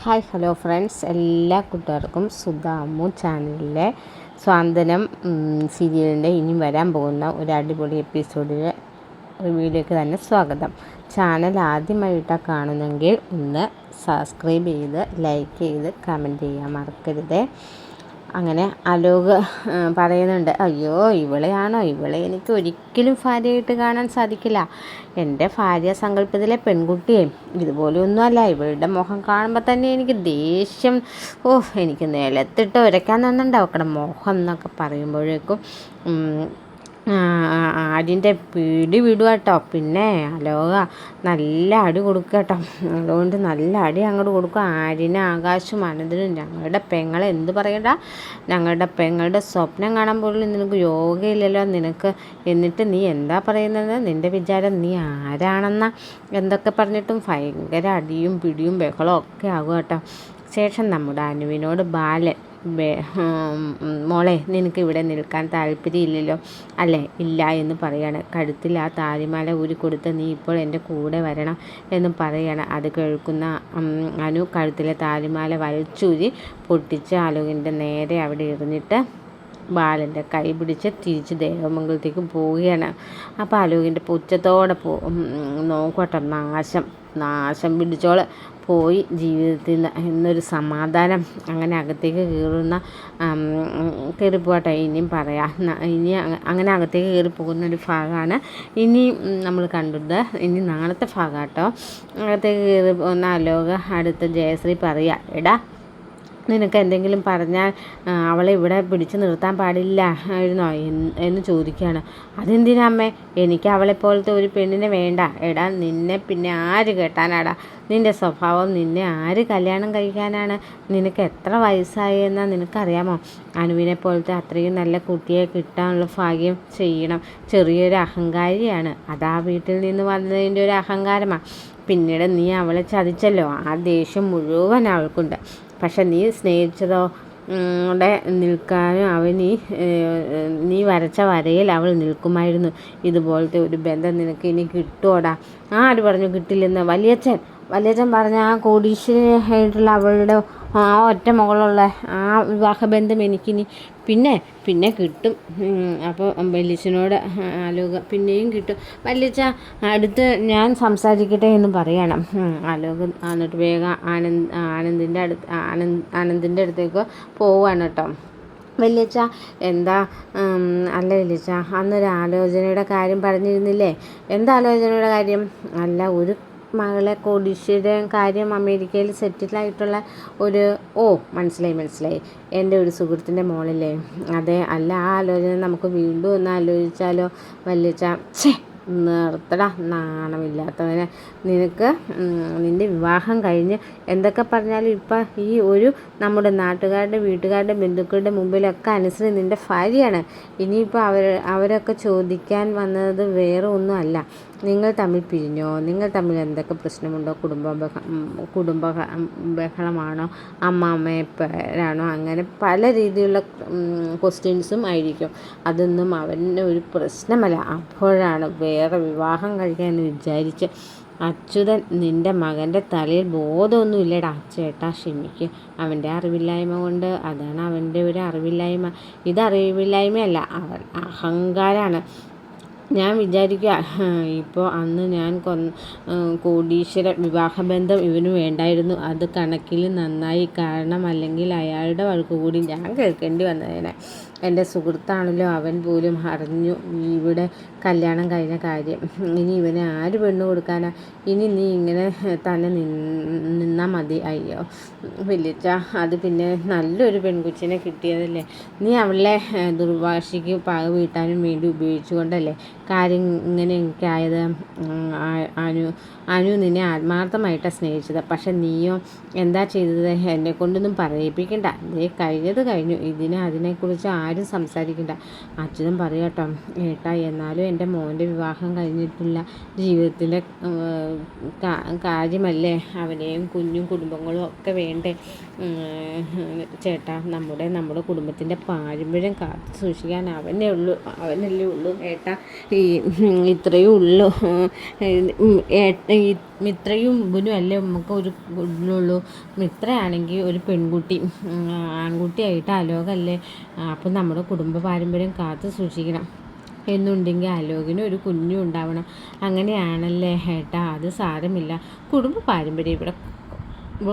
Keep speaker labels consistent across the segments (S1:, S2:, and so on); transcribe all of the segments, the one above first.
S1: Hi hello friends, എല്ലാ കൂട്ടുകാർക്കും സുധാമു ചാനലിലെ സ്വാന്തനം സീരിയലിൻ്റെ ഇനി വരാൻ പോകുന്ന ഒരു അടിപൊളി എപ്പിസോഡിലെ റിവ്യൂയിലേക്ക് തന്നെ സ്വാഗതം. ചാനൽ ആദ്യമായിട്ടാണ് കാണുന്നെങ്കിൽ ഒന്ന് സബ്സ്ക്രൈബ് ചെയ്ത് ലൈക്ക് ചെയ്ത് കമൻറ്റ് ചെയ്യാൻ മറക്കരുത്. അങ്ങനെ അലോക് പറയുന്നുണ്ട്, അയ്യോ ഇവളെയാണോ, ഇവളെ എനിക്ക് ഒരിക്കലും ഭാര്യയായിട്ട് കാണാൻ സാധിക്കില്ല. എൻ്റെ ഭാര്യ സങ്കല്പത്തിലെ പെൺകുട്ടിയെ ഇതുപോലെയൊന്നുമല്ല. ഇവളുടെ മുഖം കാണുമ്പോൾ തന്നെ എനിക്ക് ദേഷ്യം, എനിക്ക് നിലത്തിട്ട് ഉരയ്ക്കാൻ തന്നുണ്ടാവും അവക്കടെ മുഖം എന്നൊക്കെ പറയുമ്പോഴേക്കും ആര്യൻ്റെ പിടി വിടുക കേട്ടോ. പിന്നെ അലോക നല്ല അടി കൊടുക്കുക കേട്ടോ. അതുകൊണ്ട് നല്ല അടി അങ്ങോട്ട് കൊടുക്കുക. ആര്യന് ആകാശും അനന്തനും ഞങ്ങളുടെ പെങ്ങളെ എന്ത് പറയണ്ട, ഞങ്ങളുടെ പെങ്ങളുടെ സ്വപ്നം കാണാൻ പോലും നിനക്ക് യോഗയില്ലല്ലോ നിനക്ക്. എന്നിട്ട് നീ എന്താ പറയുന്നത്? നിൻ്റെ വിചാരം നീ ആരാണെന്ന? എന്തൊക്കെ പറഞ്ഞിട്ടും ഭയങ്കര അടിയും പിടിയും ബഹളവും ഒക്കെ ആകുക കേട്ടോ. ശേഷം നമ്മുടെ അനുവിനോട് ബാലൻ, മോളെ നിനക്ക് ഇവിടെ നിൽക്കാൻ താല്പര്യമില്ലല്ലോ അല്ലേ? ഇല്ല എന്ന് പറയാണ്. കഴുത്തിൽ ആ താലിമാല ഊരി കൊടുത്ത് നീ ഇപ്പോൾ എൻ്റെ കൂടെ വരണം എന്ന് പറയാണ്. അത് കേൾക്കുന്ന അനു കഴുത്തിലെ താലിമാല വലിച്ചൂരി പൊട്ടിച്ച് അലോകിൻ്റെ നേരെ അവിടെ എറിഞ്ഞിട്ട് ബാലൻ്റെ കൈ പിടിച്ച് തിരിച്ച് ദേവമംഗലത്തേക്ക് പോവുകയാണ്. അപ്പോൾ അലോകിൻ്റെ പുച്ഛത്തോടെ നോക്കട്ടെ, നാശം പിടിച്ചോള് പോയി ജീവിതത്തിൽ നിന്ന് എന്നൊരു സമാധാനം. അങ്ങനെ അകത്തേക്ക് കയറിപ്പോട്ടെ. ഇനിയും പറയാം, അങ്ങനെ അകത്തേക്ക് കയറി പോകുന്നൊരു ഭാഗമാണ് ഇനി നമ്മൾ കണ്ടത്. ഇനി നാളത്തെ ഭാഗം കേട്ടോ. അകത്തേക്ക് കയറി പോകുന്ന അലോക് അടുത്ത് ജയശ്രീ പറയുക, എടാ നിനക്ക് എന്തെങ്കിലും പറഞ്ഞാൽ അവളെ ഇവിടെ പിടിച്ചു നിർത്താൻ പാടില്ലായിരുന്നോ എന്ന് ചോദിക്കുകയാണ്. അതെന്തിനാ അമ്മേ? എനിക്ക് അവളെപ്പോലത്തെ ഒരു പെണ്ണിനെ വേണ്ട. എടാ നിന്നെ പിന്നെ ആര് കേട്ടാനാടാ? നിൻ്റെ സ്വഭാവം, നിന്നെ ആര് കല്യാണം കഴിക്കാനാണ്? നിനക്ക് എത്ര വയസ്സായെന്നാ നിനക്കറിയാമോ? അനുവിനെ പോലത്തെ അത്രയും നല്ല കുട്ടിയെ കിട്ടാനുള്ള ഭാഗ്യം ചെയ്യണം. ചെറിയൊരു അഹങ്കാരിയാണ്. അതാ വീട്ടിൽ നിന്ന് വന്നതിൻ്റെ ഒരു അഹങ്കാരമാണ്. പിന്നീട് നീ അവളെ ചതിച്ചല്ലോ, ആ ദേഷ്യം മുഴുവൻ അവൾക്കുണ്ട്. പക്ഷെ നീ സ്നേഹിച്ചതോ നിൽക്കാനും നീ വരച്ച വരയിൽ അവൾ നിൽക്കുമായിരുന്നു. ഇതുപോലത്തെ ഒരു ബന്ധം നിനക്ക് ഇനി കിട്ടുമോടാ? ആര് പറഞ്ഞു കിട്ടില്ലെന്ന്? വലിയച്ഛൻ പറഞ്ഞ ആ കോടീശ്വരിയായിട്ടുള്ള അവളുടെ ആ ഒറ്റ മകളുള്ള ആ വിവാഹബന്ധം എനിക്കിനി പിന്നെ കിട്ടും. അപ്പോൾ വല്യച്ഛനോട് അലോക പിന്നെയും കിട്ടും. വല്യച്ഛ അടുത്ത് ഞാൻ സംസാരിക്കട്ടെ എന്ന് പറയണം. അലോക എന്നിട്ട് വേഗം ആനന്ദിൻ്റെ അടുത്തേക്ക് പോവുകയാണ് കേട്ടോ. വല്യച്ഛ എന്താ? അല്ല വല്യച്ഛ, അന്നൊരു ആലോചനയുടെ കാര്യം പറഞ്ഞിരുന്നില്ലേ? എന്താ ആലോചനയുടെ കാര്യം? അല്ല, ഒരു മകളെ കോടീശ്വരൻ കാര്യം അമേരിക്കയിൽ സെറ്റിലായിട്ടുള്ള ഒരു മനസ്സിലായി എൻ്റെ ഒരു സുഹൃത്തിൻ്റെ മോളില്ലേ? അതെ. അല്ല, ആ ആലോചന നമുക്ക് വീണ്ടും ഒന്ന് ആലോചിച്ചാലോ വല്യച്ഛ? നിർത്തടാ നാണമില്ലാത്തവനെ. നിനക്ക് നിൻ്റെ വിവാഹം കഴിഞ്ഞ് എന്തൊക്കെ പറഞ്ഞാലും ഇപ്പം ഈ ഒരു നമ്മുടെ നാട്ടുകാരുടെ വീട്ടുകാരുടെ ബന്ധുക്കളുടെ മുമ്പിലൊക്കെ അനുസരിച്ച് നിൻ്റെ ഭാര്യയാണ്. ഇനിയിപ്പോൾ അവരൊക്കെ ചോദിക്കാൻ വന്നത് വേറെ ഒന്നും അല്ല, നിങ്ങൾ തമ്മിൽ പിരിഞ്ഞോ, നിങ്ങൾ തമ്മിൽ എന്തൊക്കെ പ്രശ്നമുണ്ടോ, കുടുംബ ബഹളമാണോ, അമ്മാമ്മയെ പേരാണോ, അങ്ങനെ പല രീതിയിലുള്ള ക്വസ്റ്റ്യൻസും ആയിരിക്കും. അതൊന്നും അവൻ്റെ ഒരു പ്രശ്നമല്ല. അപ്പോഴാണ് വേറെ വിവാഹം കഴിക്കാമെന്ന് വിചാരിച്ച് അച്യുതൻ നിൻ്റെ മകൻ്റെ തലയിൽ ബോധമൊന്നും ഇല്ലടാ. ചേട്ടാ ക്ഷമിക്കുക, അവൻ്റെ അറിവില്ലായ്മ കൊണ്ട്. അതാണ് അവൻ്റെ ഒരു അറിവില്ലായ്മ. ഇത് അറിവില്ലായ്മയല്ല, അവൻ അഹങ്കാരമാണ്. ഞാൻ വിചാരിക്കുക ഇപ്പോൾ അന്ന് ഞാൻ കോടീശ്വര വിവാഹബന്ധം ഇവന് വേണ്ടായിരുന്നു. അത് കണക്കിൽ നന്നായി. കാരണം അല്ലെങ്കിൽ അയാളുടെ വഴക്ക് കൂടി ഞാൻ കേൾക്കേണ്ടി വന്നതിനെ. എൻ്റെ സുഹൃത്താണല്ലോ, അവൻ പോലും അറിഞ്ഞു ഇവിടെ കല്യാണം കഴിഞ്ഞ കാര്യം. ഇനി ഇവനെ ആര് പെണ്ണ് കൊടുക്കാനാ? ഇനി നീ ഇങ്ങനെ തന്നെ നിന്നാൽ മതി. അയ്യോ വലിയച്ഛ, അത് പിന്നെ നല്ലൊരു പെൺകുച്ചിനെ കിട്ടിയതല്ലേ? നീ അവളെ ദുർവാശിക്ക് പാക വീട്ടാനും വേണ്ടി ഉപയോഗിച്ചുകൊണ്ടല്ലേ കാര്യം ഇങ്ങനെയൊക്കെ ആയത്? അനു നിന്നെ ആത്മാർത്ഥമായിട്ടാണ് സ്നേഹിച്ചത്. പക്ഷെ നീയോ എന്താ ചെയ്തത്? എന്നെ കൊണ്ടൊന്നും പറയിപ്പിക്കണ്ട. കഴിഞ്ഞത് കഴിഞ്ഞു. അതിനെക്കുറിച്ച് ആരും സംസാരിക്കണ്ട. അച്ഛനും പറയട്ടോ. ഏട്ടാ, എന്നാലും എൻ്റെ മോൻ്റെ വിവാഹം കഴിഞ്ഞിട്ടുള്ള ജീവിതത്തിൻ്റെ കാര്യമല്ലേ? അവനെയും കുഞ്ഞും കുടുംബങ്ങളും ഒക്കെ വേണ്ടേ ചേട്ടാ? നമ്മുടെ കുടുംബത്തിൻ്റെ പാരമ്പര്യം കാത്തു സൂക്ഷിക്കാൻ അവനല്ലേ ഉള്ളൂ ഏട്ടാ. ഈ ഇത്രയും ഉള്ളൂ, ഇത്രയും ഇവനും അല്ലേ നമുക്ക് ഒരു ഉള്ളുള്ളൂ. ഇത്രയാണെങ്കിൽ ഒരു പെൺകുട്ടി ആൺകുട്ടിയായിട്ട് അലോകല്ലേ. അപ്പം നമ്മുടെ കുടുംബ പാരമ്പര്യം കാത്തു സൂക്ഷിക്കണം എന്നുണ്ടെങ്കിൽ അലോകിന് ഒരു കുഞ്ഞും ഉണ്ടാവണം. അങ്ങനെയാണല്ലേ ഏട്ടാ, അത് സാരമില്ല, കുടുംബ പാരമ്പര്യം ഇവിടെ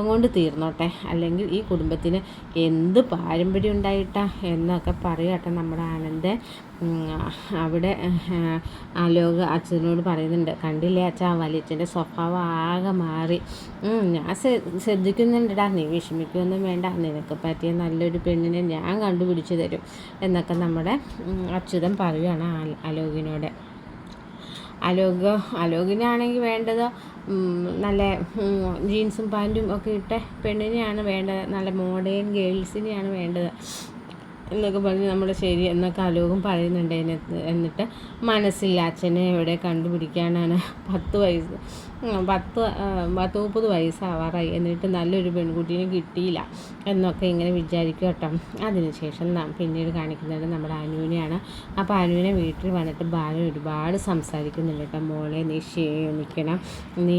S1: കൊണ്ട് തീർന്നോട്ടെ, അല്ലെങ്കിൽ ഈ കുടുംബത്തിന് എന്ത് പാരമ്പര്യം ഉണ്ടായിട്ടാ എന്നൊക്കെ പറയാട്ടെ നമ്മുടെ ആനന്ദൻ. അവിടെ അലോക് അച്ഛനോട് പറയുന്നുണ്ട്, കണ്ടില്ലേ അച്ഛാ, വലിയച്ഛൻ്റെ സ്വഭാവം ആകെ മാറി. ഞാൻ ശ്രദ്ധിക്കുന്നുണ്ടടാ, നീ വിഷമിക്കുകയൊന്നും വേണ്ട, നിനക്ക് പറ്റിയ നല്ലൊരു പെണ്ണിനെ ഞാൻ കണ്ടുപിടിച്ച് തരും എന്നൊക്കെ നമ്മുടെ അച്യുതൻ പറയുകയാണ് അലോകിനോട്. അലോകിനാണെങ്കിൽ വേണ്ടത് നല്ല ജീൻസും പാൻറ്റും ഒക്കെ ഇട്ട പെണ്ണിനെയാണ് വേണ്ടത്, നല്ല മോഡേൺ ഗേൾസിനെയാണ് വേണ്ടത് എന്നൊക്കെ പറഞ്ഞ് നമ്മൾ ശരി എന്നൊക്കെ അലോകും പറയുന്നുണ്ട്. എന്നിട്ട് മനസ്സില്ല അച്ഛനെ എവിടെ കണ്ടുപിടിക്കാനാണ്, 30 വയസ്സാവാറായി, എന്നിട്ട് നല്ലൊരു പെൺകുട്ടീനെ കിട്ടിയില്ല എന്നൊക്കെ ഇങ്ങനെ വിചാരിക്കും കേട്ടോ. അതിനുശേഷം പിന്നീട് കാണിക്കുന്നത് നമ്മുടെ അനുവിനെയാണ്. അപ്പോൾ അനുവിനെ വീട്ടിൽ വന്നിട്ട് ബാലൻ ഒരുപാട് സംസാരിക്കുന്നുണ്ട് കേട്ടോ. മോളെ നീ ക്ഷമിക്കണം, നീ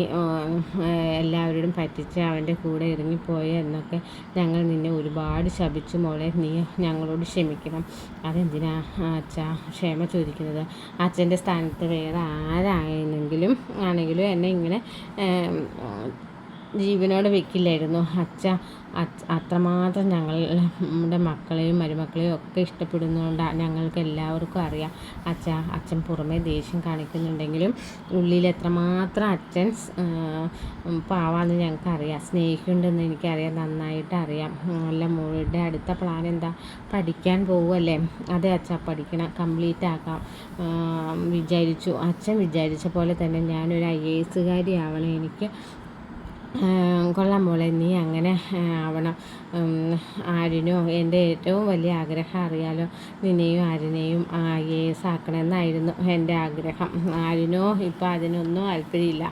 S1: എല്ലാവരോടും പറ്റിച്ച് അവൻ്റെ കൂടെ ഇറങ്ങിപ്പോയ എന്നൊക്കെ ഞങ്ങൾ നിന്നെ ഒരുപാട് ശപിച്ചു മോളെ, നീ ഞങ്ങളോട് ക്ഷമിക്കണം. അതെന്തിനാ അച്ഛാ ക്ഷമ ചോദിക്കുന്നത്? അച്ഛൻ്റെ സ്ഥാനത്ത് വേറെ ആരാണെങ്കിലും എന്നെ ഇങ്ങനെ ജീവനോടെ വെക്കില്ലായിരുന്നു അച്ഛ. അത്രമാത്രം നമ്മുടെ മക്കളെയും മരുമക്കളെയും ഒക്കെ ഇഷ്ടപ്പെടുന്നതുകൊണ്ടാണ് ഞങ്ങൾക്ക് എല്ലാവർക്കും അറിയാം അച്ഛൻ പുറമേ ദേഷ്യം കാണിക്കുന്നുണ്ടെങ്കിലും ഉള്ളിൽ എത്രമാത്രം അച്ഛൻ പാവാന്ന് ഞങ്ങൾക്കറിയാം, സ്നേഹിക്കുന്നുണ്ടെന്ന് എനിക്കറിയാം, നന്നായിട്ട് അറിയാം. അല്ല മോളുടെ അടുത്ത പ്ലാൻ എന്താ? പഠിക്കാൻ പോവുമല്ലേ? അതെ അച്ഛാ, പഠിക്കണം, കംപ്ലീറ്റ് ആക്കാം വിചാരിച്ചു. അച്ഛൻ വിചാരിച്ച പോലെ തന്നെ ഞാനൊരു IAS കാരിയാവണം. എനിക്ക് കൊള്ളാം മോളെ, നീ അങ്ങനെ ആവണം. ആരിനോ എൻ്റെ ഏറ്റവും വലിയ ആഗ്രഹം അറിയാലോ, നിന്നെയും ആരിനെയും IAS ആക്കണമെന്നായിരുന്നു എൻ്റെ ആഗ്രഹം. ആരിനോ ഇപ്പം അതിനൊന്നും താല്പര്യമില്ല,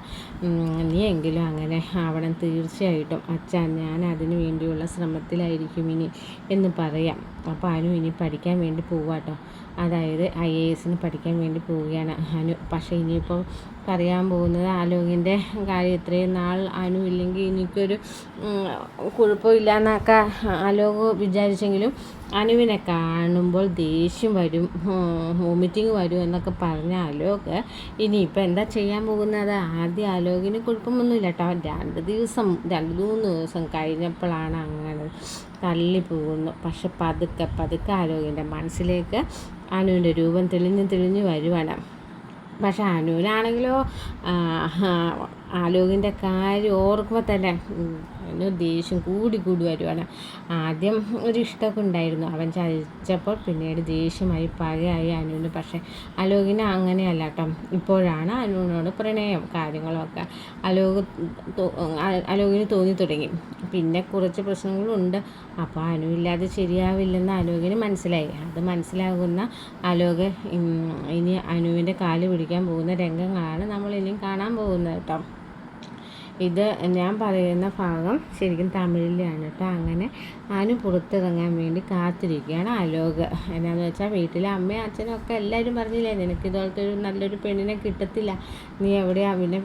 S1: നീ എങ്കിലും അങ്ങനെ ആവണം തീർച്ചയായിട്ടും അച്ഛാ. ഞാൻ അതിനു വേണ്ടിയുള്ള ശ്രമത്തിലായിരിക്കും ഇനി എന്ന് പറയാം. അപ്പോൾ അനു ഇനി പഠിക്കാൻ വേണ്ടി പോവാട്ടോ, അതായത് IAS പഠിക്കാൻ വേണ്ടി പോവുകയാണ് അനു. പക്ഷേ ഇനിയിപ്പോൾ പറയാൻ പോകുന്നത് ആലോകിൻ്റെ കാര്യം. ഇത്രയും നാൾ അനു ഇല്ലെങ്കിൽ എനിക്കൊരു കുഴപ്പമില്ല എന്നൊക്കെ ആലോക് വിചാരിച്ചെങ്കിലും അനുവിനെ കാണുമ്പോൾ ദേഷ്യം വരും, വോമിറ്റിങ് വരും എന്നൊക്കെ പറഞ്ഞ ആലോക് ഇനിയിപ്പോൾ എന്താ ചെയ്യാൻ പോകുന്നത്? ആദ്യം ആലോകിന് കുഴപ്പമൊന്നുമില്ല കേട്ടോ. 2-3 ദിവസം കഴിഞ്ഞപ്പോഴാണ് അങ്ങനെ തള്ളിപ്പോകുന്നു. പക്ഷെ പതുക്കെ ആലോകിൻ്റെ മനസ്സിലേക്ക് അനുവിൻ്റെ രൂപം തെളിഞ്ഞ് വരുവാണ്. പക്ഷെ അനുവിനാണെങ്കിലോ ആലോകിൻ്റെ കാര്യം ഓർക്കുമ്പോൾ തന്നെ ദേഷ്യം കൂടി വരുവാണ്. ആദ്യം ഒരു ഇഷ്ടമൊക്കെ ഉണ്ടായിരുന്നു, അവൻ ചതിച്ചപ്പോൾ പിന്നീട് ദേഷ്യമായി പകയായി അനുവിന്. പക്ഷേ ആലോകിന് അങ്ങനെയല്ല കേട്ടോ. ഇപ്പോഴാണ് അനുവിനോട് പ്രണയം കാര്യങ്ങളൊക്കെ ആലോകിന് തോന്നി തുടങ്ങി. പിന്നെ കുറച്ച് പ്രശ്നങ്ങളുണ്ട്, അപ്പോൾ അനുവില്ലാതെ ശരിയാവില്ലെന്ന് ആലോകിന് മനസ്സിലായി. അത് മനസ്സിലാകുന്ന ആലോക് ഇനി അനുവിൻ്റെ കാല് പിടിക്കാൻ പോകുന്ന രംഗങ്ങളാണ് നമ്മൾ ഇനിയും കാണാൻ പോകുന്നത് കേട്ടോ. ഇത് ഞാൻ പറയുന്ന ഭാഗം ശരിക്കും തമിഴിലാണ് കേട്ടോ. അങ്ങനെ അനു പുറത്തിറങ്ങാൻ വേണ്ടി കാത്തിരിക്കുകയാണ് ആലോക്. എന്നാന്ന് വെച്ചാൽ വീട്ടിലെ അമ്മയും അച്ഛനും ഒക്കെ എല്ലാവരും പറഞ്ഞില്ലേ, നിനക്ക് ഇതുപോലത്തെ ഒരു നല്ലൊരു പെണ്ണിനെ കിട്ടത്തില്ല, നീ എവിടെയാ? പിന്നെ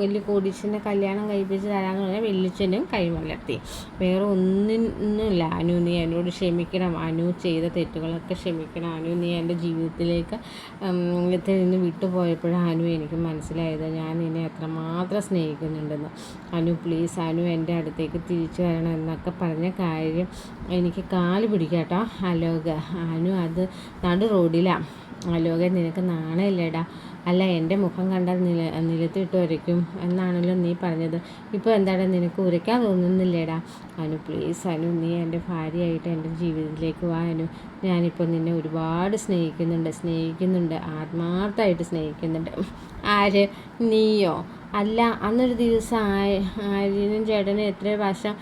S1: വലിയ കോടീശ്വരനെ കല്യാണം കഴിപ്പിച്ച് തരാമെന്ന് പറഞ്ഞാൽ വലിയച്ഛനും കൈമലർത്തി. വേറെ ഒന്നുമില്ല. അനു നീ എന്നോട് ക്ഷമിക്കണം, അനു ചെയ്ത തെറ്റുകളൊക്കെ ക്ഷമിക്കണം, അനു നീ എൻ്റെ ജീവിതത്തിലേക്ക് നിന്ന് വിട്ടുപോയപ്പോഴാണ് അനു എനിക്ക് മനസ്സിലായത് ഞാൻ നിന്നെ എത്രമാത്രം സ്നേഹിക്കുന്നുണ്ടെന്ന്. അനു പ്ലീസ്, അനു എൻ്റെ അടുത്തേക്ക് തിരിച്ചു വരണം എന്നൊക്കെ പറഞ്ഞ കാര്യം എനിക്ക് കാല് പിടിക്കാട്ടോ ആലോക്. അനു അത് നടു റോഡിലാണ്. ആലോക് നിനക്ക് നാണമില്ലേടാ? അല്ല, എൻ്റെ മുഖം കണ്ടാൽ നിലത്തിട്ട് ഉരയ്ക്കും എന്നാണല്ലോ നീ പറഞ്ഞത്, ഇപ്പോൾ എന്താടാ നിനക്ക് ഉരയ്ക്കാൻ തോന്നുന്നില്ലേടാ? അനു പ്ലീസ്, അനു നീ എൻ്റെ ഭാര്യയായിട്ട് എൻ്റെ ജീവിതത്തിലേക്ക് വാ അനു. ഞാനിപ്പോൾ നിന്നെ ഒരുപാട് സ്നേഹിക്കുന്നുണ്ട്, ആത്മാർത്ഥമായിട്ട് സ്നേഹിക്കുന്നുണ്ട്. ആര്? നീയോ? അല്ല, അന്നൊരു ദിവസം ആര്യനും ചേട്ടനും എത്ര പ്രാവശ്യം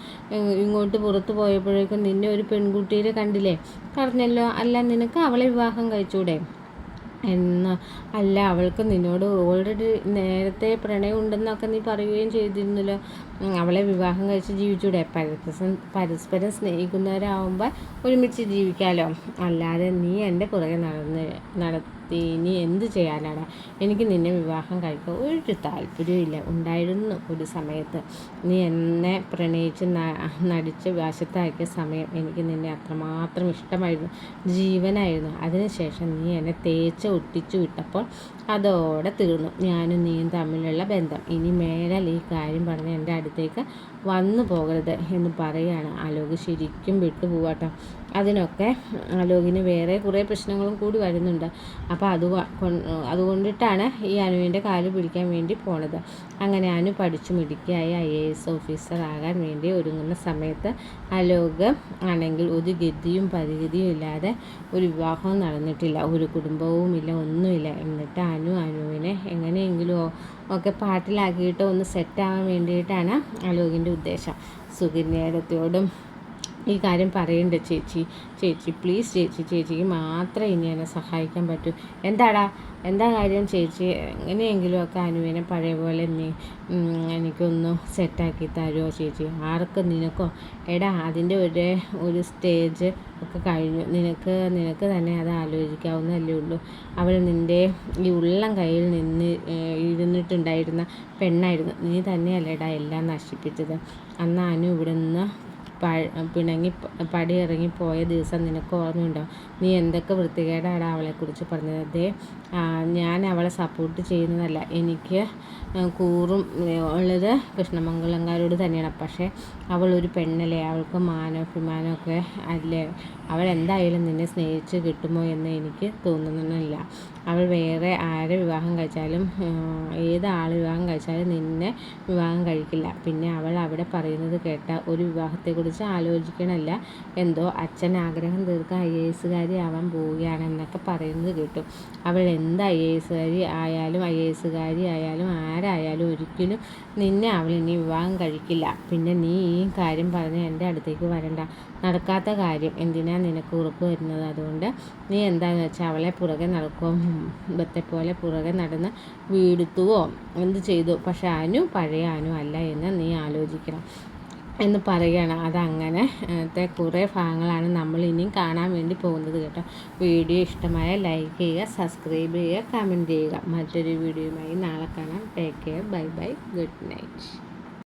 S1: ഇങ്ങോട്ട് പുറത്ത് പോയപ്പോഴേക്കും നിന്നെ ഒരു പെൺകുട്ടിയെ കണ്ടില്ലേ? പറഞ്ഞല്ലോ. അല്ല, നിനക്ക് അവളെ വിവാഹം കഴിച്ചൂടെ? അല്ല, അവൾക്ക് നിന്നോട് ഓൾറെഡി നേരത്തെ പ്രണയം ഉണ്ടെന്നൊക്കെ നീ പറയുകയും ചെയ്തിരുന്നല്ലോ. അവളെ വിവാഹം കഴിച്ച് ജീവിച്ചൂടെ? പരസ്പരം സ്നേഹിക്കുന്നവരാകുമ്പോൾ ഒരുമിച്ച് ജീവിക്കാമല്ലോ. അല്ലാതെ നീ എൻ്റെ പുറകെ ഇനി എന്ത് ചെയ്യാനാണ്, എനിക്ക് നിന്നെ വിവാഹം കഴിക്കാൻ ഒരു താല്പര്യമില്ല. ഉണ്ടായിരുന്നു ഒരു സമയത്ത്, നീ എന്നെ പ്രണയിച്ച് നടിച്ച് വശത്താക്കിയ സമയം എനിക്ക് നിന്നെ അത്രമാത്രം ഇഷ്ടമായിരുന്നു, ജീവനായിരുന്നു. അതിനുശേഷം നീ എന്നെ തേച്ച് ഒട്ടിച്ചു വിട്ടപ്പോൾ അതോടെ തീർന്നു ഞാനും നീയും തമ്മിലുള്ള ബന്ധം. ഇനി മേലാൽ ഈ കാര്യം പറഞ്ഞ് എൻ്റെ അടുത്തേക്ക് വന്നു പോകരുത് എന്ന് പറയുകയാണ്. ആലോക് ശരിക്കും വിട്ടുപോവാട്ടോ. അതിനൊക്കെ ആലോകിന് വേറെ കുറേ പ്രശ്നങ്ങളും കൂടി വരുന്നുണ്ട്. അപ്പോൾ അതുകൊണ്ടിട്ടാണ് ഈ അനുവിൻ്റെ കാല് പിടിക്കാൻ വേണ്ടി പോണത്. അങ്ങനെ അനു പഠിച്ചു മിടുക്കിയായി IAS ഓഫീസർ ആകാൻ വേണ്ടി ഒരുങ്ങുന്ന സമയത്ത് ആലോക് ആണെങ്കിൽ ഒരു ഗതിയും പരിഗതിയും ഇല്ലാതെ ഒരു വിവാഹവും നടന്നിട്ടില്ല, ഒരു കുടുംബവുമില്ല, ഒന്നുമില്ല. എന്നിട്ട് അനുവിനെ എങ്ങനെയെങ്കിലും ഒക്കെ പാട്ടിലാക്കിയിട്ട് ഒന്ന് സെറ്റാകാൻ വേണ്ടിയിട്ടാണ് ആലോകിൻ്റെ ഉദ്ദേശം. സുകന്യയോടും ഈ കാര്യം പറയണ്ട ചേച്ചി പ്ലീസ് ചേച്ചിക്ക് മാത്രമേ ഇനി എന്നെ സഹായിക്കാൻ പറ്റൂ. എന്താ കാര്യം ചേച്ചി, എങ്ങനെയെങ്കിലുമൊക്കെ അനുവിനെ പഴയ പോലെ എനിക്കൊന്ന് സെറ്റാക്കി തരുമോ ചേച്ചി? ആർക്കും നിനക്കോ? എടാ അതിൻ്റെ ഒരു സ്റ്റേജ് ഒക്കെ കഴിഞ്ഞു. നിനക്ക് തന്നെ അത് ആലോചിക്കാവുന്നതല്ലേ ഉള്ളൂ. അവൾ നിൻ്റെ ഈ ഉള്ളം കയ്യിൽ ഇരുന്നിട്ടുണ്ടായിരുന്ന പെണ്ണായിരുന്നു. നീ തന്നെയല്ലേടാ എല്ലാം നശിപ്പിച്ചത്. അന്ന് അനു ഇവിടെ നിന്ന് പിണങ്ങി പടിയിറങ്ങി പോയ ദിവസം നിനക്ക് ഓർമ്മയുണ്ടോ? നീ എന്തൊക്കെ വൃത്തികേടാണ് അവളെക്കുറിച്ച് പറഞ്ഞത്. ഞാൻ അവളെ സപ്പോർട്ട് ചെയ്യുന്നതല്ല, എനിക്ക് കൂറും ഉള്ളത് കൃഷ്ണമംഗലംകാരോട് തന്നെയാണ്. പക്ഷേ അവൾ ഒരു പെണ്ണല്ലേ, അവൾക്ക് മാനാഭിമാനമൊക്കെ അല്ലേ. അവൾ എന്തായാലും നിന്നെ സ്നേഹിച്ച് കിട്ടുമോ എന്ന് എനിക്ക് തോന്നുന്നില്ല. അവൾ വേറെ ആരെ വിവാഹം കഴിച്ചാലും ഏത് ആൾ വിവാഹം കഴിച്ചാലും നിന്നെ വിവാഹം കഴിക്കില്ല. പിന്നെ അവൾ അവിടെ പറയുന്നത് കേട്ട ഒരു വിവാഹത്തെക്കുറിച്ച് ആലോചിക്കണമല്ല, എന്തോ അച്ഛൻ ആഗ്രഹം തീർക്കാൻ IAS ആവാൻ പോവുകയാണെന്നൊക്കെ പറയുന്നത് കേട്ടു. അവൾ എന്ത് IAS ആയാലും ആരായാലും ഒരിക്കലും നിന്നെ അവൾ ഇനി വിവാഹം കഴിക്കില്ല. പിന്നെ നീ ഈ കാര്യം പറഞ്ഞ് എൻ്റെ അടുത്തേക്ക് വരണ്ട. നടക്കാത്ത കാര്യം എന്തിനാ നിനക്ക് ഉറപ്പ് വരുന്നത്? അതുകൊണ്ട് നീ എന്താണെന്ന് വെച്ചാൽ അവളെ പുറകെ നടക്കുമോ, മുമ്പത്തെ പോലെ പുറകെ നടന്ന് വീടുത്തുവോ എന്ത് ചെയ്തു. പക്ഷെ അനു പഴയ അനു അല്ല എന്ന് നീ ആലോചിക്കണം എന്ന് പറയുകയാണ്. അതങ്ങനത്തെ കുറേ ഭാഗങ്ങളാണ് നമ്മൾ ഇനിയും കാണാൻ വേണ്ടി പോകുന്നത് കേട്ടോ. വീഡിയോ ഇഷ്ടമായ ലൈക്ക് ചെയ്യുക, സബ്സ്ക്രൈബ് ചെയ്യുക, കമൻറ്റ് ചെയ്യുക. മറ്റൊരു വീഡിയോയുമായി നാളെ കാണാം. Take care, bye bye, good night.